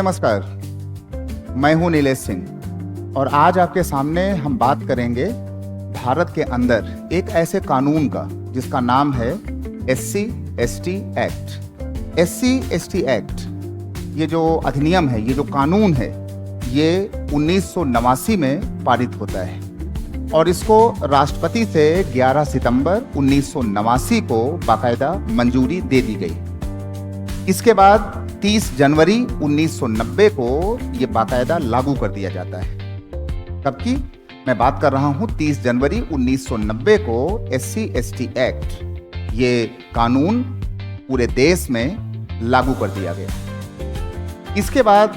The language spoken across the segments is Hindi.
नमस्कार, मैं हूं नीलेश सिंह और आज आपके सामने हम बात करेंगे भारत के अंदर एक ऐसे कानून का जिसका नाम है SC/ST एक्ट। SC/ST एक्ट, ये जो अधिनियम है, ये जो कानून है, ये 1989 में पारित होता है और इसको राष्ट्रपति से 11 सितंबर 1989 को बाकायदा मंजूरी दे दी गई। इसके बाद 30 जनवरी 1990 को ये बाकायदा लागू कर दिया जाता है। तब की मैं बात कर रहा हूं 30 जनवरी 1990 को SC/ST एक्ट, ये कानून पूरे देश में लागू कर दिया गया। इसके बाद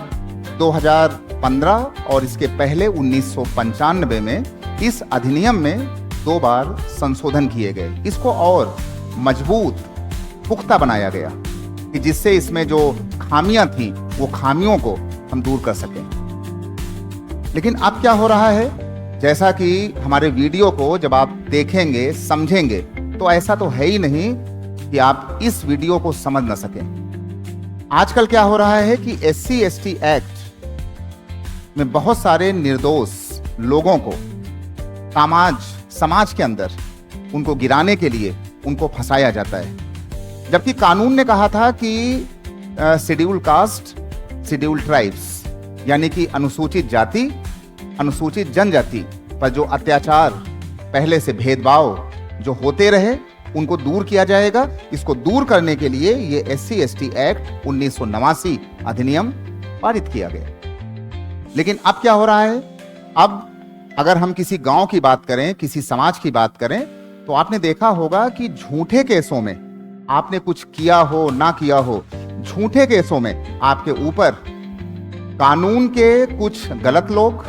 2015 और इसके पहले 1995 में इस अधिनियम में 2 बार संशोधन किए गए। इसको और मजबूत, पुख्ता बनाया गया कि जिससे इसमें जो खामियां थी वो खामियों को हम दूर कर सकें। लेकिन अब क्या हो रहा है, जैसा कि हमारे वीडियो को जब आप देखेंगे, समझेंगे, तो ऐसा तो है ही नहीं कि आप इस वीडियो को समझ ना सकें। आजकल क्या हो रहा है कि SC/ST एक्ट में बहुत सारे निर्दोष लोगों को समाज के अंदर उनको गिराने के लिए उनको फंसाया जाता है, जबकि कानून ने कहा था कि शेड्यूल कास्ट, शेड्यूल ट्राइब्स, यानी कि अनुसूचित जाति, अनुसूचित जनजाति पर जो अत्याचार, पहले से भेदभाव जो होते रहे, उनको दूर किया जाएगा। इसको दूर करने के लिए ये SC/ST एक्ट 1989 अधिनियम पारित किया गया। लेकिन अब क्या हो रहा है, अब अगर हम किसी गांव की बात करें, किसी समाज की बात करें, तो आपने देखा होगा कि झूठे केसों में, आपने कुछ किया हो ना किया हो, झूठे केसों में आपके ऊपर कानून के कुछ गलत लोग,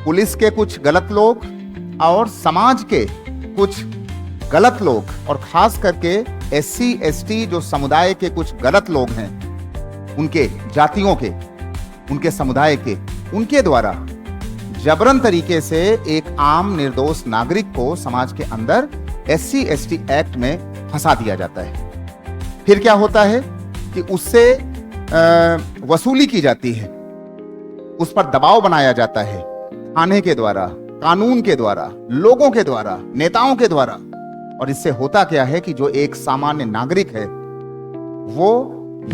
पुलिस के कुछ गलत लोग और समाज के कुछ गलत लोग, और खास करके SC/ST जो समुदाय के कुछ गलत लोग हैं, उनके जातियों के, उनके समुदाय के, उनके द्वारा जबरन तरीके से एक आम निर्दोष नागरिक को समाज के अंदर SC/ST एक्ट में फंसा दिया जाता है। फिर क्या होता है कि उससे वसूली की जाती है, उस पर दबाव बनाया जाता है, थाने के द्वारा, कानून के द्वारा, लोगों के द्वारा, नेताओं के द्वारा। और इससे होता क्या है कि जो एक सामान्य नागरिक है, वो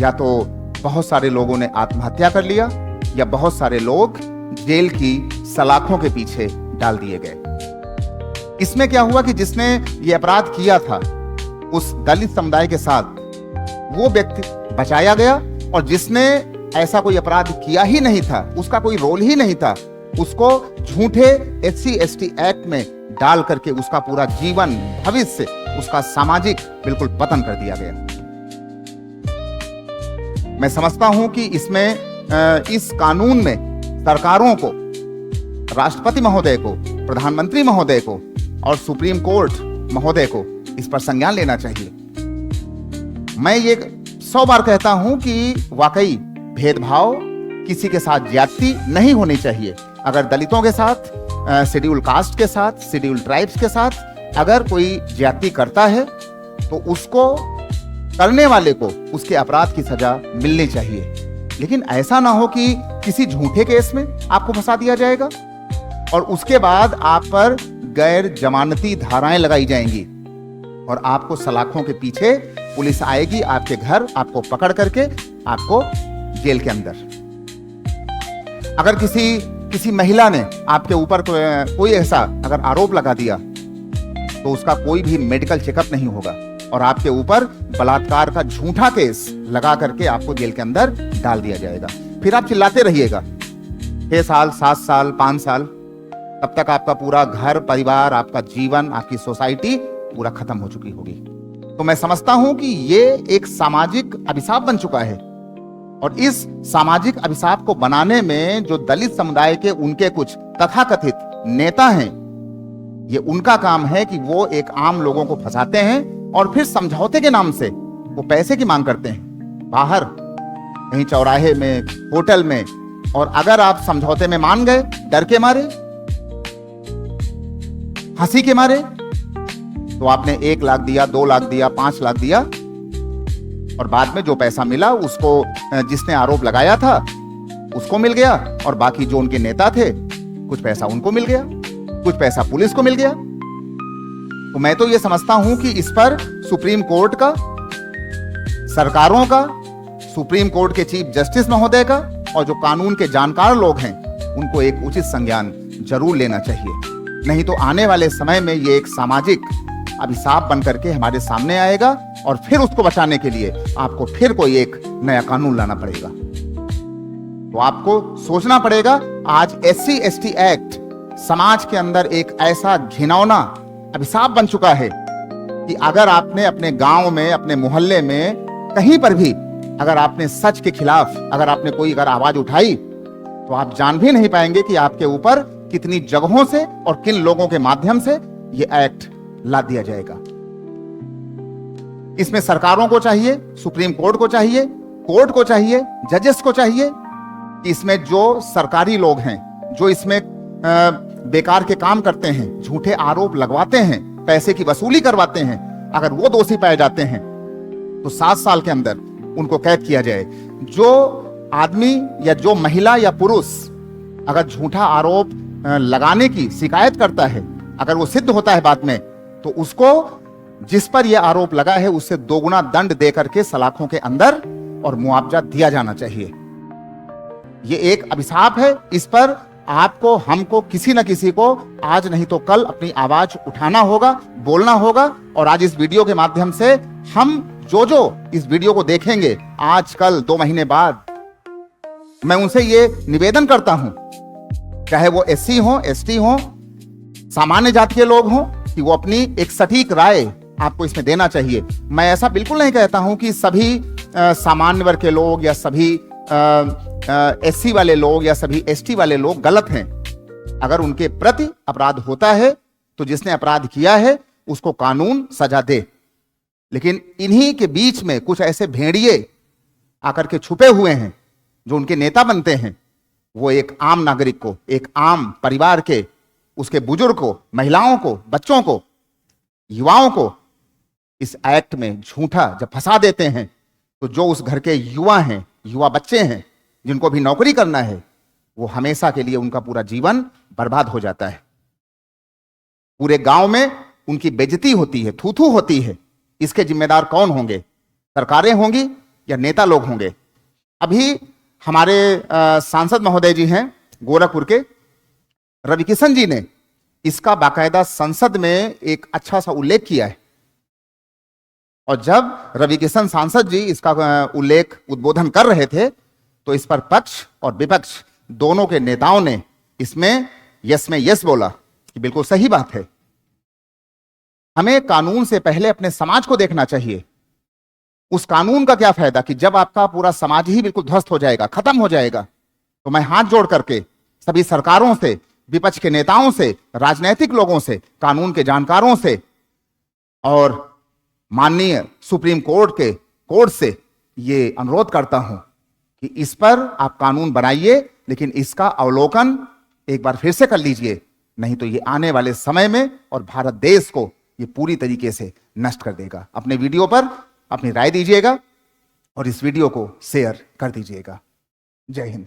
या तो बहुत सारे लोगों ने आत्महत्या कर लिया या बहुत सारे लोग जेल की सलाखों के पीछे डाल दिए गए। इसमें क्या हुआ कि जिसने ये अपराध किया था, उस दलित समुदाय के साथ वो व्यक्ति बचाया गया, और जिसने ऐसा कोई अपराध किया ही नहीं था, उसका कोई रोल ही नहीं था, उसको झूठे SC/ST एक्ट में डाल करके उसका पूरा जीवन, भविष्य, उसका सामाजिक बिल्कुल पतन कर दिया गया। मैं समझता हूं कि इसमें इस कानून में सरकारों को, राष्ट्रपति महोदय को, प्रधानमंत्री महोदय को और सुप्रीम कोर्ट महोदय को इस पर संज्ञान लेना चाहिए। मैं ये 100 बार कहता हूं कि वाकई भेदभाव, किसी के साथ ज्यादती नहीं होनी चाहिए। अगर दलितों के साथ, शेड्यूल कास्ट के साथ, शेड्यूल ट्राइब्स के साथ अगर कोई ज्यादती करता है, तो उसको, करने वाले को, उसके अपराध की सजा मिलनी चाहिए। लेकिन ऐसा ना हो कि किसी झूठे केस में आपको फंसा दिया जाएगा और उसके बाद आप पर गैर जमानती धाराएं लगाई जाएंगी और आपको सलाखों के पीछे पुलिस आएगी आपके घर, आपको पकड़ करके आपको जेल के अंदर। अगर किसी महिला ने आपके ऊपर कोई ऐसा अगर आरोप लगा दिया, तो उसका कोई भी मेडिकल चेकअप नहीं होगा और आपके ऊपर बलात्कार का झूठा केस लगा करके आपको जेल के अंदर डाल दिया जाएगा। फिर आप चिल्लाते रहिएगा 6 साल, 7 साल, 5 साल, तब तक आपका पूरा घर परिवार, आपका जीवन, आपकी सोसाइटी पूरा खत्म हो चुकी होगी। तो मैं समझता हूं कि ये एक सामाजिक अभिशाप बन चुका है, और इस सामाजिक अभिशाप को बनाने में जो दलित समुदाय के उनके कुछ तथाकथित नेता हैं, ये उनका काम है कि वो एक आम लोगों को फंसाते हैं और फिर समझौते के नाम से वो पैसे की मांग करते हैं बाहर, कहीं चौराहे में, होटल में। और अगर आप समझौते में मान गए, डर के मारे, हंसी के मारे, तो आपने 1 लाख दिया, 2 लाख दिया, 5 लाख दिया, और बाद में जो पैसा मिला उसको जिसने आरोप लगाया था उसको मिल गया, और बाकी जो उनके नेता थे कुछ पैसा उनको मिल गया, कुछ पैसा पुलिस को मिल गया। तो मैं तो ये समझता हूं कि इस पर सुप्रीम कोर्ट का, सरकारों का, सुप्रीम कोर्ट के चीफ जस्टिस महोदय का और जो कानून के जानकार लोग हैं उनको एक उचित संज्ञान जरूर लेना चाहिए। नहीं तो आने वाले समय में ये एक सामाजिक अभिशाप बनकर के हमारे सामने आएगा और फिर उसको बचाने के लिए आपको फिर कोई एक नया कानून लाना पड़ेगा। तो आपको सोचना पड़ेगा। आज SC ST एक्ट समाज के अंदर एक ऐसा घिनौना अभिशाप बन चुका है कि अगर आपने अपने गांव में, अपने मोहल्ले में, कहीं पर भी अगर आपने सच के खिलाफ अगर आवाज उठाई तो आप जान भी नहीं पाएंगे कि आपके ऊपर कितनी जगहों से और किन लोगों के माध्यम से यह एक्ट ला दिया जाएगा। इसमें सरकारों को चाहिए, सुप्रीम कोर्ट को चाहिए, कोर्ट को चाहिए, जजेस को चाहिए कि इसमें जो सरकारी लोग हैं, जो इसमें बेकार के काम करते हैं, झूठे आरोप लगवाते हैं, पैसे की वसूली करवाते हैं, अगर वो दोषी पाए जाते हैं तो 7 साल के अंदर उनको कैद किया जाए। जो आदमी या जो महिला या पुरुष अगर झूठा आरोप लगाने की शिकायत करता है, अगर वो सिद्ध होता है बाद में, तो उसको जिस पर यह आरोप लगा है उससे 2 गुना दंड देकर के सलाखों के अंदर और मुआवजा दिया जाना चाहिए। यह एक अभिशाप है। इस पर आपको, हमको, किसी न किसी को आज नहीं तो कल अपनी आवाज उठाना होगा, बोलना होगा। और आज इस वीडियो के माध्यम से हम जो इस वीडियो को देखेंगे आज, कल, 2 महीने बाद, मैं उनसे ये निवेदन करता हूं, चाहे वो SC हो, ST हो, सामान्य जाति के लोग हों, कि वो अपनी एक सटीक राय आपको इसमें देना चाहिए। मैं ऐसा बिल्कुल नहीं कहता हूं कि सभी सामान्य वर्ग के लोग या सभी SC वाले लोग या सभी ST वाले लोग गलत हैं। अगर उनके प्रति अपराध होता है तो जिसने अपराध किया है उसको कानून सजा दे। लेकिन इन्हीं के बीच में कुछ ऐसे भेड़िए आकर के छुपे हुए हैं जो उनके नेता बनते हैं। वो एक आम नागरिक को, एक आम परिवार के, उसके बुजुर्ग को, महिलाओं को, बच्चों को, युवाओं को इस एक्ट में झूठा जब फंसा देते हैं तो जो उस घर के युवा हैं, युवा बच्चे हैं, जिनको भी नौकरी करना है, वो हमेशा के लिए उनका पूरा जीवन बर्बाद हो जाता है। पूरे गांव में उनकी बेइज्जती होती है, थू-थू होती है। इसके जिम्मेदार कौन होंगे? सरकारें होंगी या नेता लोग होंगे? अभी हमारे सांसद महोदय जी हैं गोरखपुर के, रवि किशन जी ने इसका बाकायदा संसद में एक अच्छा सा उल्लेख किया है। और जब रवि किशन सांसद जी इसका उद्बोधन कर रहे थे तो इस पर पक्ष और विपक्ष दोनों के नेताओं ने इसमें यस में यस बोला कि बिल्कुल सही बात है। हमें कानून से पहले अपने समाज को देखना चाहिए। उस कानून का क्या फायदा कि जब आपका पूरा समाज ही बिल्कुल ध्वस्त हो जाएगा, खत्म हो जाएगा। तो मैं हाथ जोड़ करके सभी सरकारों से, विपक्ष के नेताओं से, राजनीतिक लोगों से, कानून के जानकारों से और माननीय सुप्रीम कोर्ट से ये अनुरोध करता हूं कि इस पर आप कानून बनाइए, लेकिन इसका अवलोकन एक बार फिर से कर लीजिए। नहीं तो ये आने वाले समय में और भारत देश को ये पूरी तरीके से नष्ट कर देगा। अपने वीडियो पर अपनी राय दीजिएगा और इस वीडियो को शेयर कर दीजिएगा। जय हिंद।